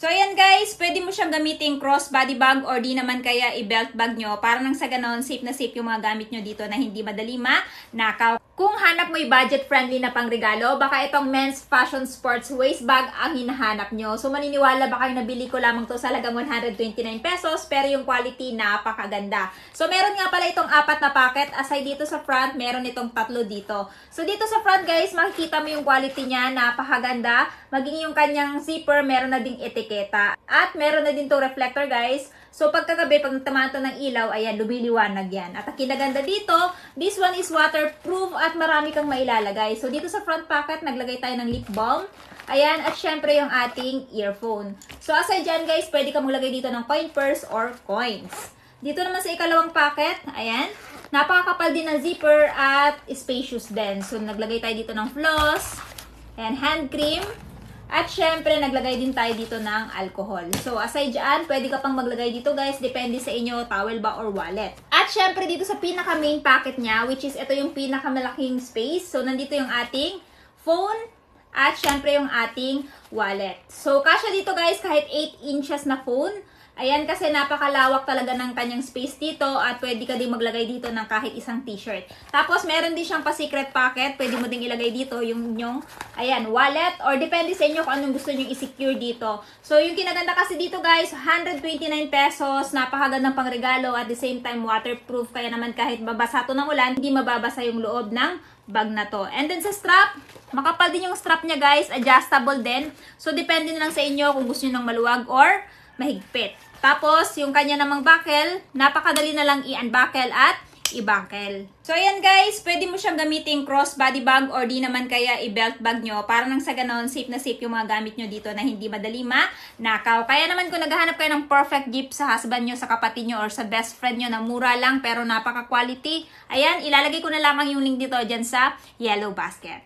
So ayan guys, pwede mo siyang gamitin crossbody bag or di naman kaya i-belt bag nyo para nang sa ganon safe na safe yung mga gamit nyo dito na hindi madali manakaw. Kung hanap mo yung budget-friendly na pangregalo, baka itong men's fashion sports waist bag ang hinahanap nyo. So maniniwala baka yung nabili ko lamang to sa halagang 129 pesos pero yung quality napakaganda. So meron nga pala itong 4 na packet. Aside dito sa front, meron itong 3 dito. So dito sa front guys, makikita mo yung quality niya, napakaganda. Maging yung kanyang zipper, meron na ding etiketa. At meron na din itong reflector guys. So pagkagabi, pag natamaan ng ilaw, ayan, lumiliwanag yan. At ang kinaganda dito, this one is waterproof at marami kang mailalagay. So dito sa front pocket, naglagay tayo ng lip balm. Ayan, at syempre yung ating earphone. So aside dyan guys, pwede ka maglagay dito ng coin purse or coins. Dito naman sa ikalawang pocket, ayan, napakakapal din ng zipper at spacious din. So naglagay tayo dito ng floss, and hand cream. At syempre, naglagay din tayo dito ng alcohol. So, aside dyan, pwede ka pang maglagay dito guys. Depende sa inyo, towel ba or wallet. At syempre, dito sa pinaka main pocket niya, which is ito yung pinakamalaking space. So, nandito yung ating phone at syempre yung ating wallet. So, kasya dito guys, kahit 8 inches na phone. Ayan, kasi napakalawak talaga ng kanyang space dito at pwede ka din maglagay dito ng kahit isang t-shirt. Tapos, meron din siyang pa-secret pocket. Pwede mo ding ilagay dito yung inyong, ayan, wallet or depende sa inyo kung anong gusto nyo i-secure dito. So, yung kinaganda kasi dito guys, 129 pesos, napakagandang pangregalo at the same time waterproof. Kaya naman kahit babasa to ng ulan, hindi mababasa yung loob ng bag na to. And then sa strap, makapal din yung strap niya guys, adjustable din. So, depende na lang sa inyo kung gusto nyo ng maluwag or mahigpit. Tapos, yung kanya namang buckle, napakadali na lang i-unbuckle at i-buckle. So, ayan guys, pwede mo siyang gamitin crossbody bag or di naman kaya i-belt bag nyo para nang sa ganon, safe na safe yung mga gamit nyo dito na hindi madali manakaw. Kaya naman kung naghahanap kayo ng perfect gift sa husband nyo, sa kapatid nyo, or sa best friend nyo na mura lang pero napaka-quality, ayan, ilalagay ko na lamang yung link dito dyan sa yellow basket.